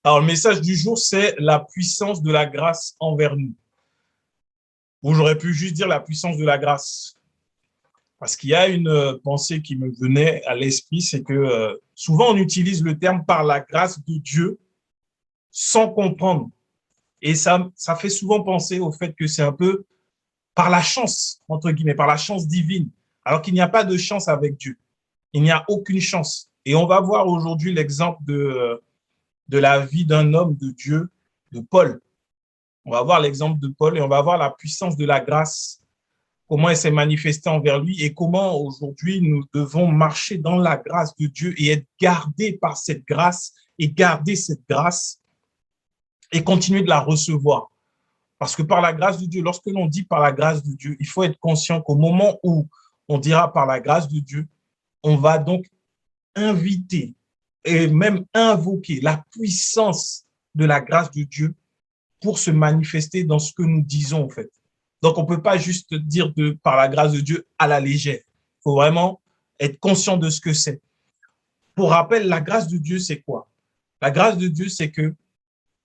Alors, le message du jour, c'est la puissance de la grâce envers nous. Ou j'aurais pu juste dire la puissance de la grâce. Parce qu'il y a une pensée qui me venait à l'esprit, c'est que souvent on utilise le terme par la grâce de Dieu sans comprendre. Et ça fait souvent penser au fait que c'est un peu par la chance, entre guillemets, par la chance divine, alors qu'il n'y a pas de chance avec Dieu. Il n'y a aucune chance. Et on va voir aujourd'hui l'exemple de la vie d'un homme de Dieu, de Paul. On va voir l'exemple de Paul et on va voir la puissance de la grâce, comment elle s'est manifestée envers lui et comment aujourd'hui nous devons marcher dans la grâce de Dieu et être gardés par cette grâce et garder cette grâce et continuer de la recevoir. Parce que par la grâce de Dieu, lorsque l'on dit par la grâce de Dieu, il faut être conscient qu'au moment où on dira par la grâce de Dieu, on va donc inviter et même invoquer la puissance de la grâce de Dieu pour se manifester dans ce que nous disons, en fait. Donc, on ne peut pas juste dire par la grâce de Dieu à la légère. Il faut vraiment être conscient de ce que c'est. Pour rappel, la grâce de Dieu, c'est quoi? La grâce de Dieu, c'est que,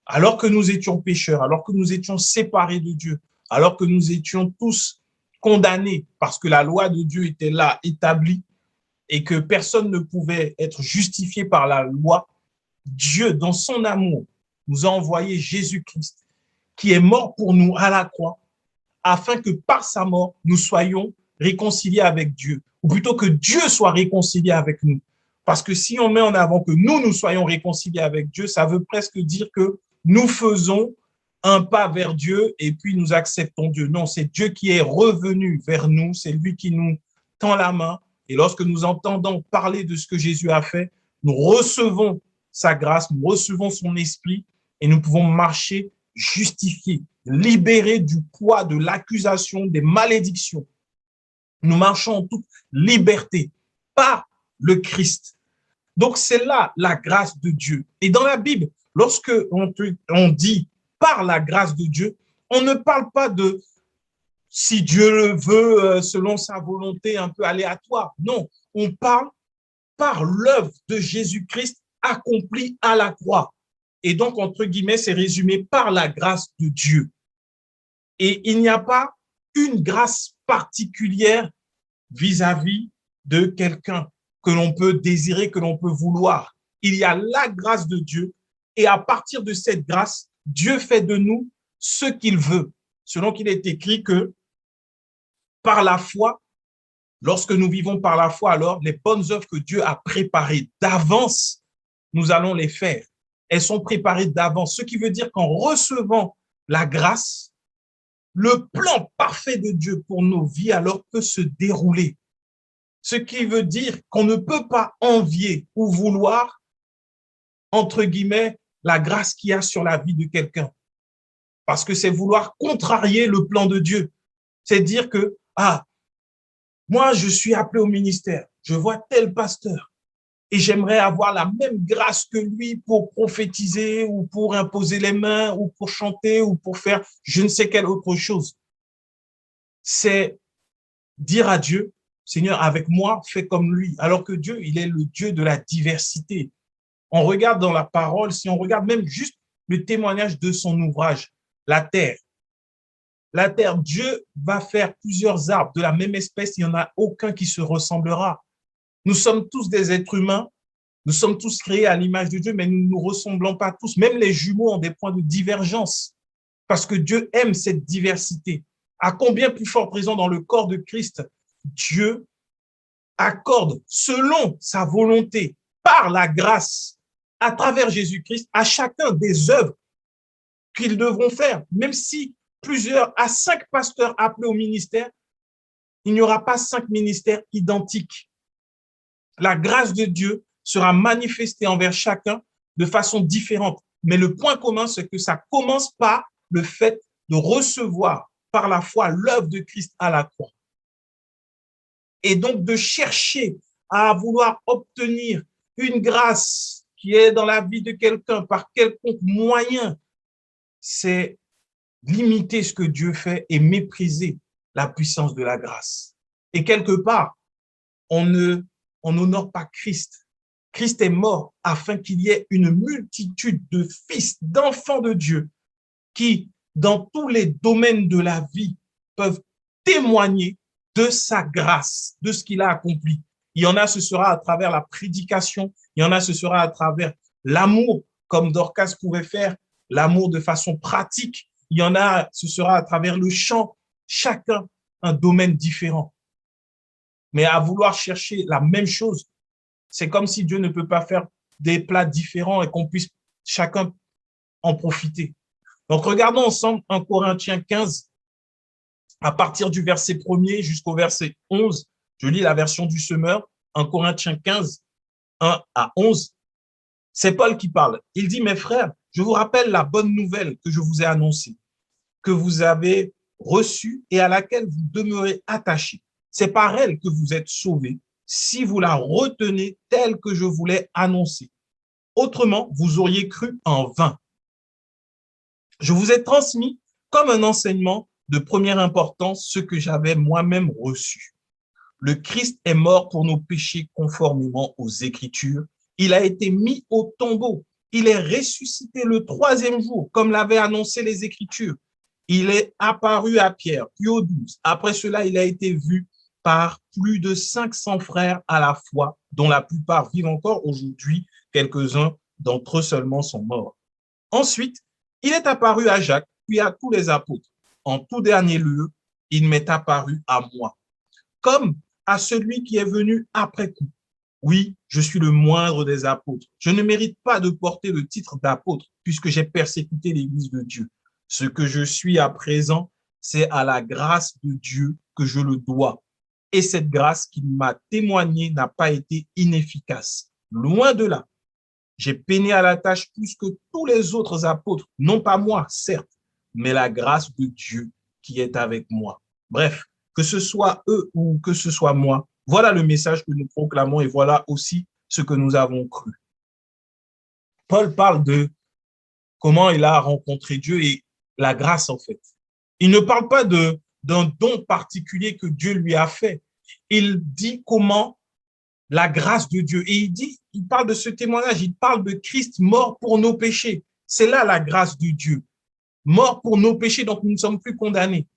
alors que nous étions pécheurs, alors que nous étions séparés de Dieu, alors que nous étions tous condamnés parce que la loi de Dieu était là, établie, et que personne ne pouvait être justifié par la loi, Dieu, dans son amour, nous a envoyé Jésus-Christ, qui est mort pour nous à la croix, afin que par sa mort, nous soyons réconciliés avec Dieu, ou plutôt que Dieu soit réconcilié avec nous. Parce que si on met en avant que nous soyons réconciliés avec Dieu, ça veut presque dire que nous faisons un pas vers Dieu et puis nous acceptons Dieu. Non, c'est Dieu qui est revenu vers nous, c'est lui qui nous tend la main. Et lorsque nous entendons parler de ce que Jésus a fait, nous recevons sa grâce, nous recevons son esprit et nous pouvons marcher justifiés, libérés du poids de l'accusation, des malédictions. Nous marchons en toute liberté par le Christ. Donc, c'est là la grâce de Dieu. Et dans la Bible, lorsque on dit par la grâce de Dieu, on ne parle pas de si Dieu le veut selon sa volonté un peu aléatoire. Non, on parle par l'œuvre de Jésus-Christ accomplie à la croix. Et donc, entre guillemets, c'est résumé par la grâce de Dieu. Et il n'y a pas une grâce particulière vis-à-vis de quelqu'un que l'on peut désirer, que l'on peut vouloir. Il y a la grâce de Dieu et à partir de cette grâce, Dieu fait de nous ce qu'il veut. Selon qu'il est écrit que par la foi, lorsque nous vivons par la foi, alors les bonnes œuvres que Dieu a préparées d'avance, nous allons les faire. Elles sont préparées d'avance, ce qui veut dire qu'en recevant la grâce, le plan parfait de Dieu pour nos vies alors peut se dérouler. Ce qui veut dire qu'on ne peut pas envier ou vouloir, entre guillemets, la grâce qu'il y a sur la vie de quelqu'un. Parce que c'est vouloir contrarier le plan de Dieu. C'est dire que, moi, je suis appelé au ministère, je vois tel pasteur et j'aimerais avoir la même grâce que lui pour prophétiser ou pour imposer les mains ou pour chanter ou pour faire je ne sais quelle autre chose. C'est dire à Dieu, Seigneur, avec moi, fais comme lui. Alors que Dieu, il est le Dieu de la diversité. On regarde dans la parole, si on regarde même juste le témoignage de son ouvrage, la terre. La terre, Dieu va faire plusieurs arbres de la même espèce, il n'y en a aucun qui se ressemblera. Nous sommes tous des êtres humains, nous sommes tous créés à l'image de Dieu, mais nous ne nous ressemblons pas tous. Même les jumeaux ont des points de divergence, parce que Dieu aime cette diversité. À combien plus fort présent dans le corps de Christ, Dieu accorde selon sa volonté, par la grâce, à travers Jésus-Christ, à chacun des œuvres qu'ils devront faire. Même si à 5 pasteurs appelés au ministère, il n'y aura pas 5 ministères identiques. La grâce de Dieu sera manifestée envers chacun de façon différente. Mais le point commun, c'est que ça commence par le fait de recevoir par la foi l'œuvre de Christ à la croix. Et donc de chercher à vouloir obtenir une grâce qui est dans la vie de quelqu'un par quelconque moyen, c'est limiter ce que Dieu fait et mépriser la puissance de la grâce. Et quelque part, on n'honore pas Christ, Christ est mort afin qu'il y ait une multitude de fils, d'enfants de Dieu qui, dans tous les domaines de la vie, peuvent témoigner de sa grâce, de ce qu'il a accompli. Il y en a, ce sera à travers la prédication, il y en a, ce sera à travers l'amour, comme Dorcas pouvait faire, l'amour de façon pratique. Il y en a, ce sera à travers le chant, chacun un domaine différent. Mais à vouloir chercher la même chose, c'est comme si Dieu ne peut pas faire des plats différents et qu'on puisse chacun en profiter. Donc, regardons ensemble 1 Corinthiens 15, à partir du verset 1er jusqu'au verset 11. Je lis la version du Semeur, 1 Corinthiens 15, 1 à 11. C'est Paul qui parle. Il dit, mes frères, je vous rappelle la bonne nouvelle que je vous ai annoncée, que vous avez reçue et à laquelle vous demeurez attachés. C'est par elle que vous êtes sauvés, si vous la retenez telle que je vous l'ai annoncée. Autrement, vous auriez cru en vain. Je vous ai transmis comme un enseignement de première importance ce que j'avais moi-même reçu. Le Christ est mort pour nos péchés conformément aux Écritures. Il a été mis au tombeau. Il est ressuscité le 3e jour, comme l'avaient annoncé les Écritures. Il est apparu à Pierre, puis aux 12. Après cela, il a été vu par plus de 500 frères à la fois, dont la plupart vivent encore aujourd'hui. Quelques-uns d'entre eux seulement sont morts. Ensuite, il est apparu à Jacques, puis à tous les apôtres. En tout dernier lieu, il m'est apparu à moi, comme à celui qui est venu après coup. Oui, je suis le moindre des apôtres. Je ne mérite pas de porter le titre d'apôtre, puisque j'ai persécuté l'Église de Dieu. Ce que je suis à présent, c'est à la grâce de Dieu que je le dois. Et cette grâce qu'il m'a témoignée n'a pas été inefficace. Loin de là. J'ai peiné à la tâche plus que tous les autres apôtres, non pas moi, certes, mais la grâce de Dieu qui est avec moi. Bref, que ce soit eux ou que ce soit moi, voilà le message que nous proclamons et voilà aussi ce que nous avons cru. Paul parle de comment il a rencontré Dieu et la grâce en fait. Il ne parle pas d'un don particulier que Dieu lui a fait. Il dit comment la grâce de Dieu. Et il parle de ce témoignage, il parle de Christ mort pour nos péchés. C'est là la grâce de Dieu. Mort pour nos péchés, donc nous ne sommes plus condamnés.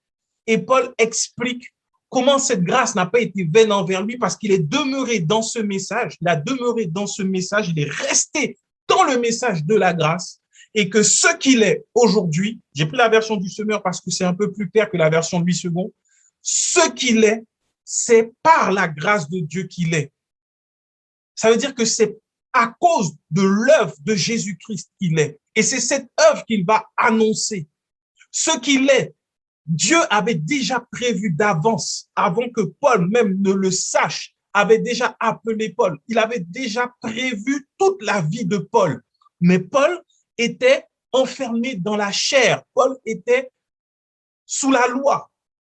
Et Paul explique comment cette grâce n'a pas été vaine envers lui parce qu'il est demeuré dans ce message, il a demeuré dans ce message, il est resté dans le message de la grâce et que ce qu'il est aujourd'hui, j'ai pris la version du Semeur parce que c'est un peu plus clair que la version de 8 secondes, ce qu'il est, c'est par la grâce de Dieu qu'il est. Ça veut dire que c'est à cause de l'œuvre de Jésus-Christ qu'il est. Et c'est cette œuvre qu'il va annoncer. Ce qu'il est, Dieu avait déjà prévu d'avance, avant que Paul même ne le sache, avait déjà appelé Paul. Il avait déjà prévu toute la vie de Paul. Mais Paul était enfermé dans la chair. Paul était sous la loi.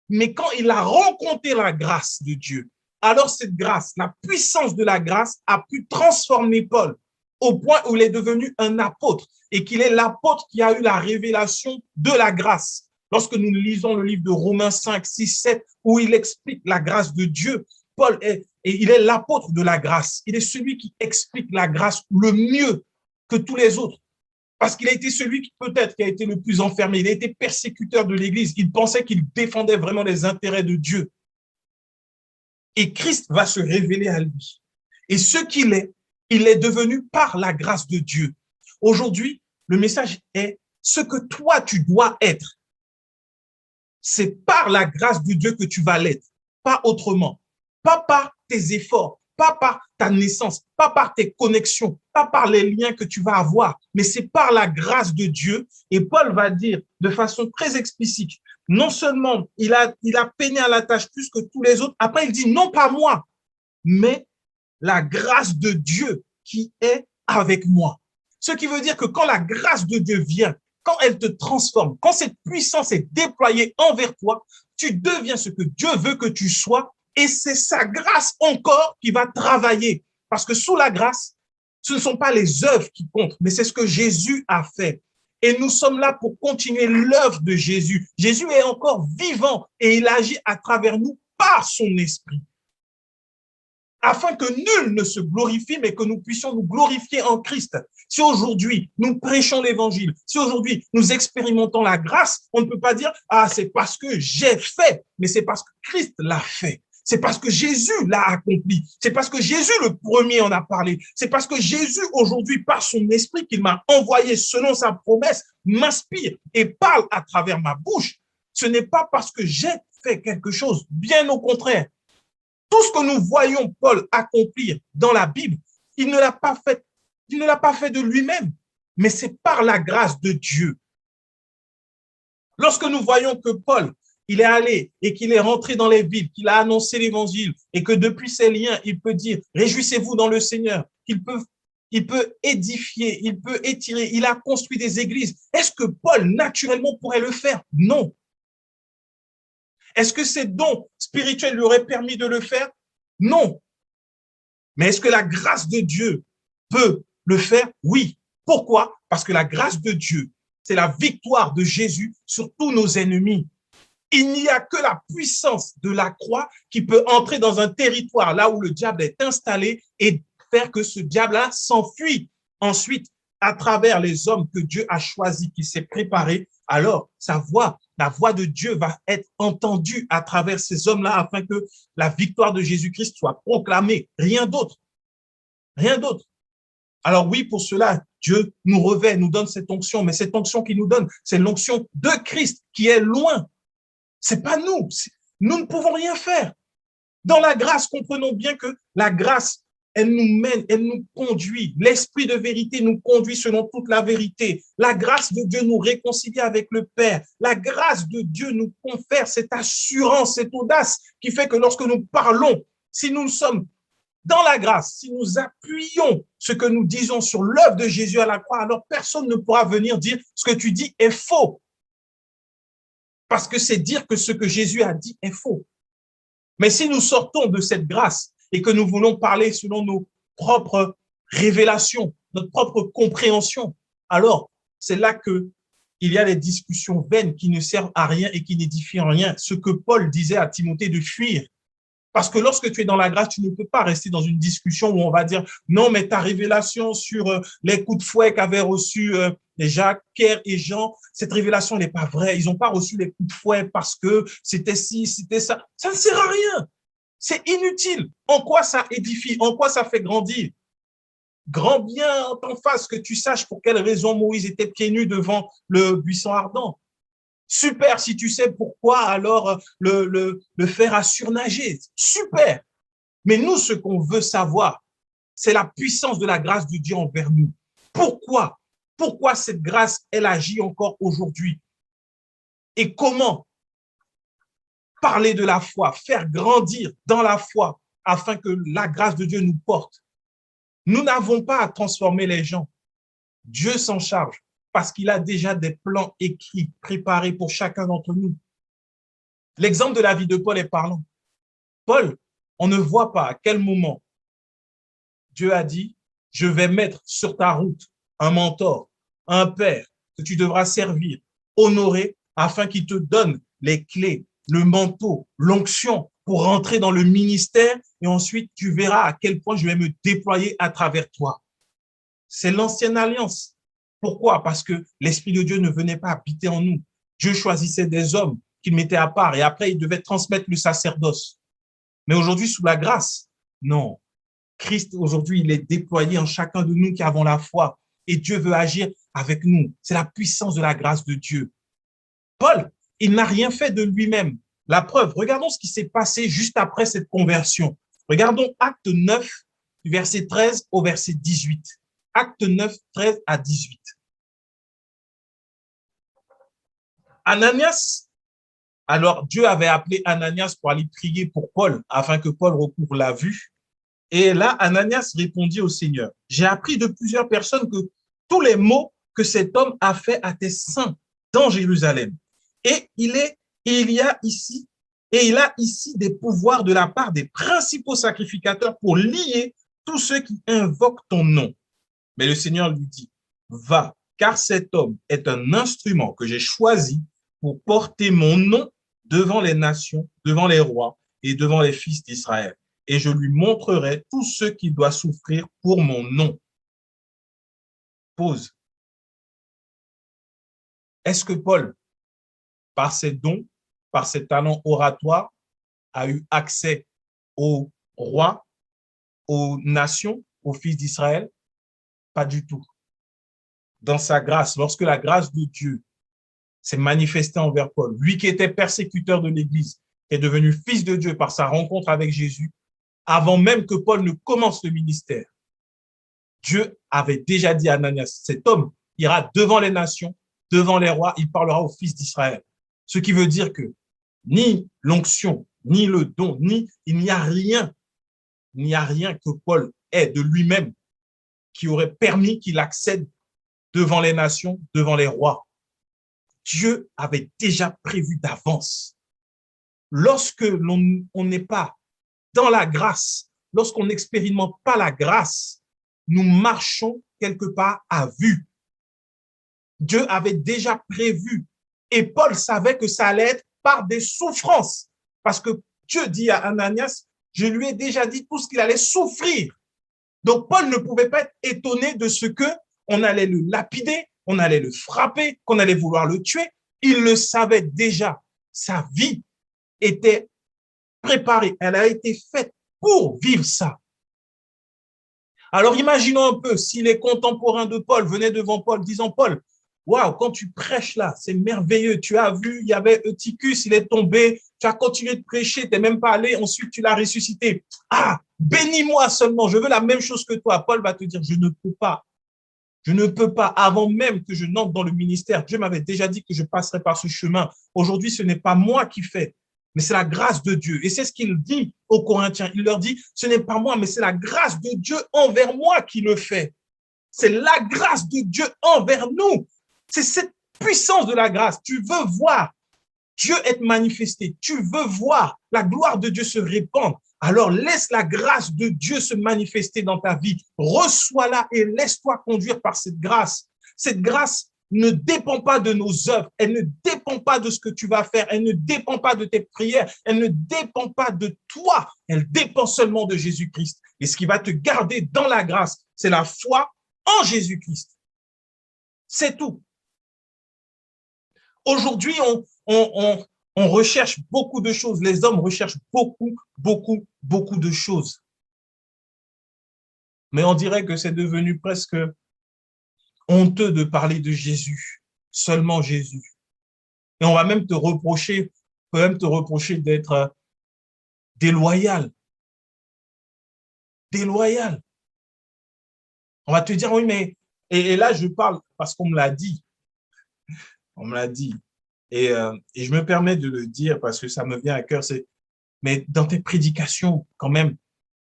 Mais quand il a rencontré la grâce de Dieu, alors cette grâce, la puissance de la grâce a pu transformer Paul au point où il est devenu un apôtre et qu'il est l'apôtre qui a eu la révélation de la grâce. Lorsque nous lisons le livre de Romains 5, 6, 7, où il explique la grâce de Dieu, Paul il est l'apôtre de la grâce. Il est celui qui explique la grâce le mieux que tous les autres. Parce qu'il a été celui qui peut-être qui a été le plus enfermé. Il a été persécuteur de l'Église. Il pensait qu'il défendait vraiment les intérêts de Dieu. Et Christ va se révéler à lui. Et ce qu'il est, il est devenu par la grâce de Dieu. Aujourd'hui, le message est ce que toi, tu dois être. C'est par la grâce de Dieu que tu vas l'être, pas autrement. Pas par tes efforts, pas par ta naissance, pas par tes connexions, pas par les liens que tu vas avoir, mais c'est par la grâce de Dieu. Et Paul va dire de façon très explicite, non seulement il a peiné à la tâche plus que tous les autres, après il dit non pas moi, mais la grâce de Dieu qui est avec moi. Ce qui veut dire que quand la grâce de Dieu vient, quand elle te transforme, quand cette puissance est déployée envers toi, tu deviens ce que Dieu veut que tu sois et c'est sa grâce encore qui va travailler. Parce que sous la grâce, ce ne sont pas les œuvres qui comptent, mais c'est ce que Jésus a fait. Et nous sommes là pour continuer l'œuvre de Jésus. Jésus est encore vivant et il agit à travers nous par son esprit. afin que nul ne se glorifie, mais que nous puissions nous glorifier en Christ. Si aujourd'hui nous prêchons l'évangile, si aujourd'hui nous expérimentons la grâce, on ne peut pas dire, ah, c'est parce que j'ai fait, mais c'est parce que Christ l'a fait. C'est parce que Jésus l'a accompli. C'est parce que Jésus, le premier, en a parlé. C'est parce que Jésus, aujourd'hui, par son esprit qu'il m'a envoyé selon sa promesse, m'inspire et parle à travers ma bouche. Ce n'est pas parce que j'ai fait quelque chose, bien au contraire. Tout ce que nous voyons Paul accomplir dans la Bible, il ne l'a pas fait, il ne l'a pas fait de lui-même, mais c'est par la grâce de Dieu. Lorsque nous voyons que Paul, il est allé et qu'il est rentré dans les villes, qu'il a annoncé l'évangile et que depuis ses liens, il peut dire « Réjouissez-vous dans le Seigneur », il peut édifier, il peut étirer, il a construit des églises. Est-ce que Paul, naturellement, pourrait le faire? Non. Est-ce que ses dons spirituels lui auraient permis de le faire? Non. Mais est-ce que la grâce de Dieu peut le faire? Oui. Pourquoi? Parce que la grâce de Dieu, c'est la victoire de Jésus sur tous nos ennemis. Il n'y a que la puissance de la croix qui peut entrer dans un territoire là où le diable est installé et faire que ce diable-là s'enfuit. Ensuite, à travers les hommes que Dieu a choisis, qui s'est préparé, alors sa voix, la voix de Dieu va être entendue à travers ces hommes-là afin que la victoire de Jésus-Christ soit proclamée. Rien d'autre. Rien d'autre. Alors oui, pour cela, Dieu nous revêt, nous donne cette onction, mais cette onction qu'il nous donne, c'est l'onction de Christ qui est loin. C'est pas nous. Nous ne pouvons rien faire. Dans la grâce, comprenons bien que la grâce, elle nous mène, elle nous conduit. L'esprit de vérité nous conduit selon toute la vérité. La grâce de Dieu nous réconcilie avec le Père. La grâce de Dieu nous confère cette assurance, cette audace qui fait que lorsque nous parlons, si nous sommes dans la grâce, si nous appuyons ce que nous disons sur l'œuvre de Jésus à la croix, alors personne ne pourra venir dire ce que tu dis est faux. Parce que c'est dire que ce que Jésus a dit est faux. Mais si nous sortons de cette grâce et que nous voulons parler selon nos propres révélations, notre propre compréhension, alors c'est là que il y a des discussions vaines qui ne servent à rien et qui n'édifient rien. Ce que Paul disait à Timothée de fuir. Parce que lorsque tu es dans la grâce, tu ne peux pas rester dans une discussion où on va dire non, mais ta révélation sur les coups de fouet qu'avaient reçus Jacques, Pierre et Jean, cette révélation n'est pas vraie. Ils n'ont pas reçu les coups de fouet parce que c'était ci, c'était ça. Ça ne sert à rien. C'est inutile. En quoi ça édifie? En quoi ça fait grandir? Grand bien en t'en face que tu saches pour quelle raison Moïse était pieds nus devant le buisson ardent. Super, si tu sais pourquoi, alors le fer a surnagé. Super. Mais nous, ce qu'on veut savoir, c'est la puissance de la grâce de Dieu envers nous. Pourquoi? Pourquoi cette grâce, elle agit encore aujourd'hui? Et comment parler de la foi, faire grandir dans la foi afin que la grâce de Dieu nous porte? Nous n'avons pas à transformer les gens. Dieu s'en charge parce qu'il a déjà des plans écrits, préparés pour chacun d'entre nous. L'exemple de la vie de Paul est parlant. Paul, on ne voit pas à quel moment Dieu a dit, je vais mettre sur ta route un mentor, un père que tu devras servir, honorer, afin qu'il te donne les clés, le manteau, l'onction pour rentrer dans le ministère et ensuite tu verras à quel point je vais me déployer à travers toi. C'est l'ancienne alliance. Pourquoi? Parce que l'Esprit de Dieu ne venait pas habiter en nous. Dieu choisissait des hommes qu'il mettait à part et après, il devait transmettre le sacerdoce. Mais aujourd'hui, sous la grâce, non. Christ, aujourd'hui, il est déployé en chacun de nous qui avons la foi et Dieu veut agir avec nous. C'est la puissance de la grâce de Dieu. Paul, il n'a rien fait de lui-même. La preuve, regardons ce qui s'est passé juste après cette conversion. Regardons Acte 9, verset 13 au verset 18. Acte 9, 13 à 18. Ananias, alors Dieu avait appelé Ananias pour aller prier pour Paul, afin que Paul recouvre la vue. Et là, Ananias répondit au Seigneur, j'ai appris de plusieurs personnes que tous les maux que cet homme a fait à tes saints dans Jérusalem. Et il a ici des pouvoirs de la part des principaux sacrificateurs pour lier tous ceux qui invoquent ton nom. Mais le Seigneur lui dit, va, car cet homme est un instrument que j'ai choisi pour porter mon nom devant les nations, devant les rois et devant les fils d'Israël. et je lui montrerai tout ce qu'il doit souffrir pour mon nom. Pause. Est-ce que Paul, par ses dons, par ses talents oratoires, a eu accès au roi, aux nations, aux fils d'Israël? Pas du tout. Dans sa grâce, lorsque la grâce de Dieu s'est manifestée envers Paul, lui qui était persécuteur de l'Église, qui est devenu fils de Dieu par sa rencontre avec Jésus, avant même que Paul ne commence le ministère, Dieu avait déjà dit à Ananias, cet homme ira devant les nations, devant les rois, il parlera aux fils d'Israël. Ce qui veut dire que ni l'onction, ni le don, il n'y a rien que Paul ait de lui-même qui aurait permis qu'il accède devant les nations, devant les rois. Dieu avait déjà prévu d'avance. Lorsque on n'est pas dans la grâce, lorsqu'on n'expérimente pas la grâce, nous marchons quelque part à vue. Dieu avait déjà prévu et Paul savait que ça allait être par des souffrances parce que Dieu dit à Ananias, je lui ai déjà dit tout ce qu'il allait souffrir. Donc Paul ne pouvait pas être étonné de ce qu'on allait le lapider, on allait le frapper, qu'on allait vouloir le tuer. Il le savait déjà. Sa vie était préparée, elle a été faite pour vivre ça. Alors imaginons un peu si les contemporains de Paul venaient devant Paul disant, Paul, waouh, quand tu prêches là, c'est merveilleux, tu as vu, il y avait Eutychus, il est tombé, tu as continué de prêcher, tu n'es même pas allé, ensuite tu l'as ressuscité. Ah, bénis-moi seulement, je veux la même chose que toi. Paul va te dire, je ne peux pas. Je ne peux pas, avant même que je n'entre dans le ministère, Dieu m'avait déjà dit que je passerais par ce chemin. Aujourd'hui, ce n'est pas moi qui fais, mais c'est la grâce de Dieu. Et c'est ce qu'il dit aux Corinthiens. Il leur dit, ce n'est pas moi, mais c'est la grâce de Dieu envers moi qui le fait. C'est la grâce de Dieu envers nous. C'est cette puissance de la grâce. Tu veux voir Dieu être manifesté. Tu veux voir la gloire de Dieu se répandre. Alors laisse la grâce de Dieu se manifester dans ta vie. Reçois-la et laisse-toi conduire par cette grâce. Cette grâce ne dépend pas de nos œuvres. Elle ne dépend pas de ce que tu vas faire. Elle ne dépend pas de tes prières. Elle ne dépend pas de toi. Elle dépend seulement de Jésus-Christ. Et ce qui va te garder dans la grâce, c'est la foi en Jésus-Christ. C'est tout. Aujourd'hui, on recherche beaucoup de choses. Les hommes recherchent beaucoup de choses. Mais on dirait que c'est devenu presque honteux de parler de Jésus, seulement Jésus. Et on va même te reprocher, d'être déloyal. Déloyal. On va te dire, oui, mais... Et là, je parle parce qu'on me l'a dit. On me l'a dit. Et je me permets de le dire parce que ça me vient à cœur. Mais dans tes prédications, quand même,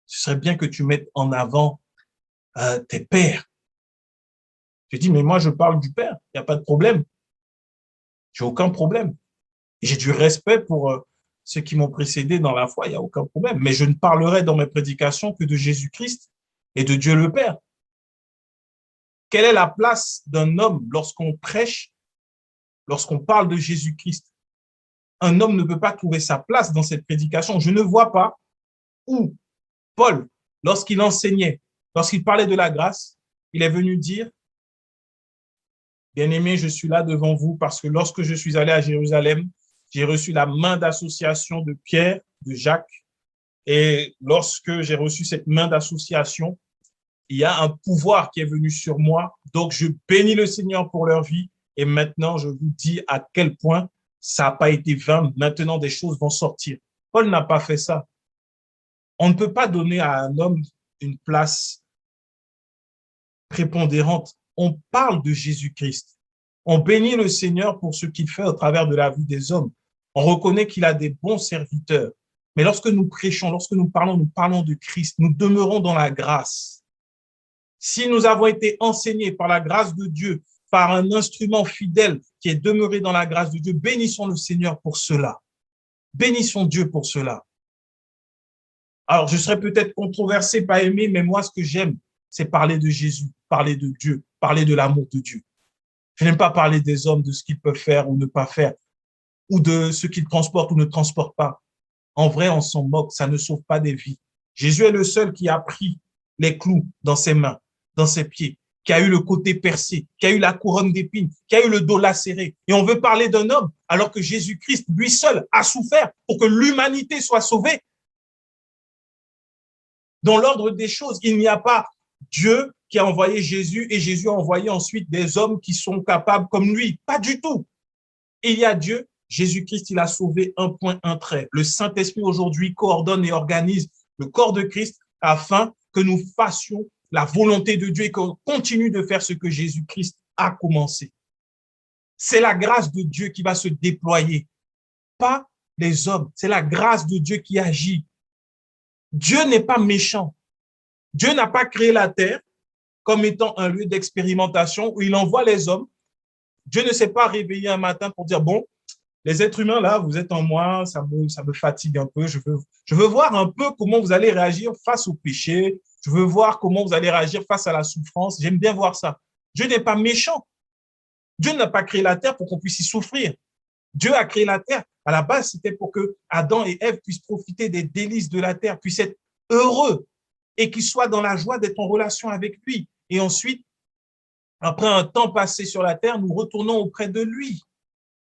ce serait bien que tu mettes en avant tes pères. Je dis, mais moi, je parle du Père. Il n'y a pas de problème. J'ai aucun problème. J'ai du respect pour ceux qui m'ont précédé dans la foi. Il n'y a aucun problème. Mais je ne parlerai dans mes prédications que de Jésus-Christ et de Dieu le Père. Quelle est la place d'un homme lorsqu'on prêche, lorsqu'on parle de Jésus-Christ? Un homme ne peut pas trouver sa place dans cette prédication. Je ne vois pas où Paul, lorsqu'il enseignait, lorsqu'il parlait de la grâce, il est venu dire, bien-aimé, je suis là devant vous parce que lorsque je suis allé à Jérusalem, j'ai reçu la main d'association de Pierre, de Jacques, et lorsque j'ai reçu cette main d'association, il y a un pouvoir qui est venu sur moi, donc je bénis le Seigneur pour leur vie, et maintenant je vous dis à quel point ça n'a pas été vain, maintenant des choses vont sortir. Paul n'a pas fait ça. On ne peut pas donner à un homme une place prépondérante. On parle de Jésus-Christ. On bénit le Seigneur pour ce qu'il fait au travers de la vie des hommes. On reconnaît qu'il a des bons serviteurs. Mais lorsque nous prêchons, lorsque nous parlons de Christ, nous demeurons dans la grâce. Si nous avons été enseignés par la grâce de Dieu, par un instrument fidèle qui est demeuré dans la grâce de Dieu, bénissons le Seigneur pour cela. Bénissons Dieu pour cela. Alors, je serais peut-être controversé, pas aimé, mais moi, ce que j'aime, c'est parler de Jésus, parler de Dieu, parler de l'amour de Dieu. Je n'aime pas parler des hommes, de ce qu'ils peuvent faire ou ne pas faire, ou de ce qu'ils transportent ou ne transportent pas. En vrai, on s'en moque, ça ne sauve pas des vies. Jésus est le seul qui a pris les clous dans ses mains, dans ses pieds, qui a eu le côté percé, qui a eu la couronne d'épines, qui a eu le dos lacéré. Et on veut parler d'un homme alors que Jésus-Christ, lui seul, a souffert pour que l'humanité soit sauvée. Dans l'ordre des choses, il n'y a pas Dieu qui a envoyé Jésus et Jésus a envoyé ensuite des hommes qui sont capables comme lui. Pas du tout. Il y a Dieu, Jésus-Christ, il a sauvé un point, un trait. Le Saint-Esprit aujourd'hui coordonne et organise le corps de Christ afin que nous fassions la volonté de Dieu et qu'on continue de faire ce que Jésus-Christ a commencé. C'est la grâce de Dieu qui va se déployer, pas les hommes. C'est la grâce de Dieu qui agit. Dieu n'est pas méchant. Dieu n'a pas créé la terre comme étant un lieu d'expérimentation où il envoie les hommes. Dieu ne s'est pas réveillé un matin pour dire, bon, les êtres humains, là, vous êtes en moi, ça me fatigue un peu. Je veux voir un peu comment vous allez réagir face au péché. Je veux voir comment vous allez réagir face à la souffrance. J'aime bien voir ça. Dieu n'est pas méchant. Dieu n'a pas créé la terre pour qu'on puisse y souffrir. Dieu a créé la terre. À la base, c'était pour que Adam et Ève puissent profiter des délices de la terre, puissent être heureux et qu'ils soient dans la joie d'être en relation avec lui. Et ensuite, après un temps passé sur la terre, nous retournons auprès de lui.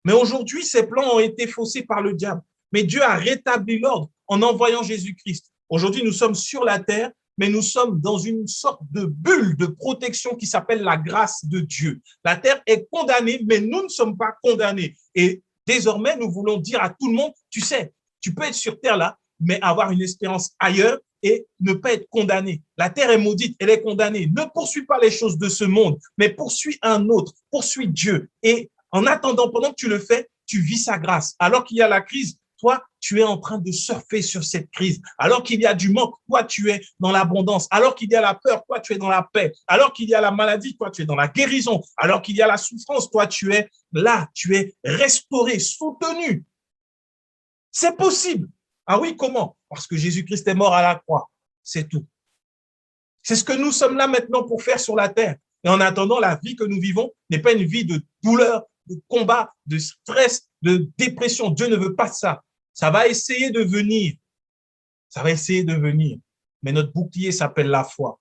Mais aujourd'hui, ces plans ont été faussés par le diable. Mais Dieu a rétabli l'ordre en envoyant Jésus-Christ. Aujourd'hui, nous sommes sur la terre, mais nous sommes dans une sorte de bulle de protection qui s'appelle la grâce de Dieu. La terre est condamnée, mais nous ne sommes pas condamnés. Et désormais, nous voulons dire à tout le monde, tu sais, tu peux être sur terre là, mais avoir une espérance ailleurs et ne pas être condamné. La terre est maudite, elle est condamnée. Ne poursuis pas les choses de ce monde, mais poursuis un autre, poursuis Dieu. Et en attendant, pendant que tu le fais, tu vis sa grâce. Alors qu'il y a la crise, toi, tu es en train de surfer sur cette crise. Alors qu'il y a du manque, toi, tu es dans l'abondance. Alors qu'il y a la peur, toi, tu es dans la paix. Alors qu'il y a la maladie, toi, tu es dans la guérison. Alors qu'il y a la souffrance, toi, tu es là, tu es restauré, soutenu. C'est possible. Ah oui, comment? Parce que Jésus-Christ est mort à la croix. C'est tout. C'est ce que nous sommes là maintenant pour faire sur la terre. Et en attendant, la vie que nous vivons n'est pas une vie de douleur, de combat, de stress, de dépression. Dieu ne veut pas ça. Ça va essayer de venir. Ça va essayer de venir. Mais notre bouclier s'appelle la foi.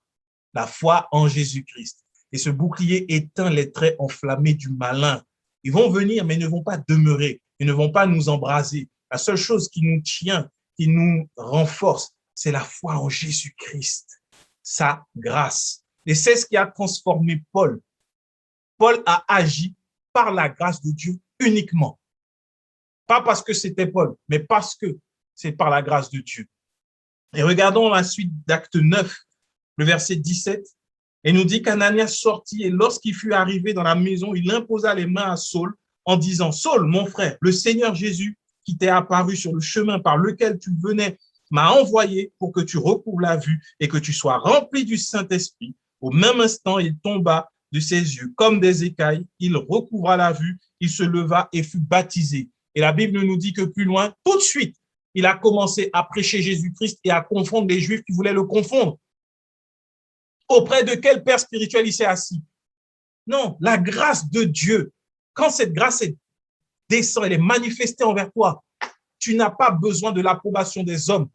La foi en Jésus-Christ. Et ce bouclier éteint les traits enflammés du malin. Ils vont venir, mais ils ne vont pas demeurer. Ils ne vont pas nous embraser. La seule chose qui nous tient, qui nous renforce, c'est la foi en Jésus-Christ. Sa grâce. Et c'est ce qui a transformé Paul. Paul a agi par la grâce de Dieu uniquement. Pas parce que c'était Paul, mais parce que c'est par la grâce de Dieu. Et regardons la suite d'Acte 9, le verset 17. Et nous dit qu'Ananias sortit et lorsqu'il fut arrivé dans la maison, il imposa les mains à Saul en disant, Saul, mon frère, le Seigneur Jésus qui t'est apparu sur le chemin par lequel tu venais m'a envoyé pour que tu recouvres la vue et que tu sois rempli du Saint-Esprit. Au même instant, il tomba de ses yeux comme des écailles, il recouvra la vue, il se leva et fut baptisé. Et la Bible nous dit que plus loin, tout de suite, il a commencé à prêcher Jésus-Christ et à confondre les Juifs qui voulaient le confondre. Auprès de quel père spirituel il s'est assis? Non, la grâce de Dieu. Quand cette grâce descend, elle est manifestée envers toi, tu n'as pas besoin de l'approbation des hommes.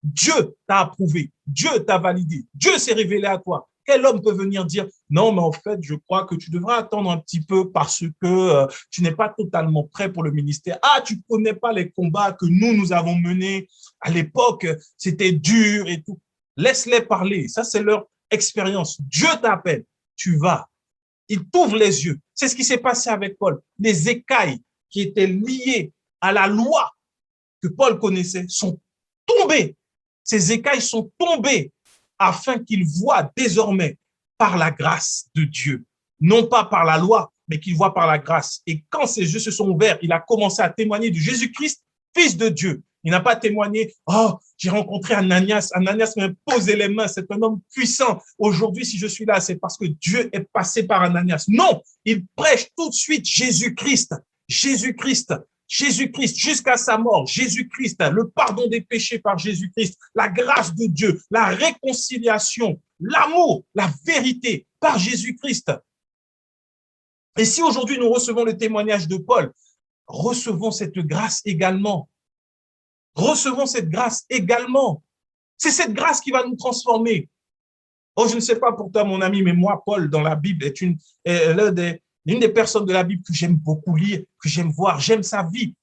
Dieu t'a approuvé, Dieu t'a validé, Dieu s'est révélé à toi. Quel homme peut venir dire non, mais en fait, je crois que tu devras attendre un petit peu parce que tu n'es pas totalement prêt pour le ministère. Ah, tu ne connais pas les combats que nous avons menés à l'époque, c'était dur et tout. Laisse-les parler, ça c'est leur expérience. Dieu t'appelle, tu vas. Il t'ouvre les yeux. C'est ce qui s'est passé avec Paul. Les écailles qui étaient liées à la loi que Paul connaissait sont tombées. Ces écailles sont tombées afin qu'il voit désormais par la grâce de Dieu, non pas par la loi, mais qu'il voit par la grâce. Et quand ses yeux se sont ouverts, il a commencé à témoigner de Jésus-Christ, Fils de Dieu. Il n'a pas témoigné, oh, j'ai rencontré Ananias, Ananias m'a posé les mains, c'est un homme puissant. Aujourd'hui, si je suis là, c'est parce que Dieu est passé par Ananias. Non, il prêche tout de suite Jésus-Christ, Jésus-Christ. Jésus-Christ jusqu'à sa mort, Jésus-Christ, le pardon des péchés par Jésus-Christ, la grâce de Dieu, la réconciliation, l'amour, la vérité par Jésus-Christ. Et si aujourd'hui nous recevons le témoignage de Paul, recevons cette grâce également. Recevons cette grâce également. C'est cette grâce qui va nous transformer. Oh, je ne sais pas pour toi, mon ami, mais moi, Paul, dans la Bible, est l'une des personnes de la Bible que j'aime beaucoup lire, que j'aime voir. J'aime sa vie.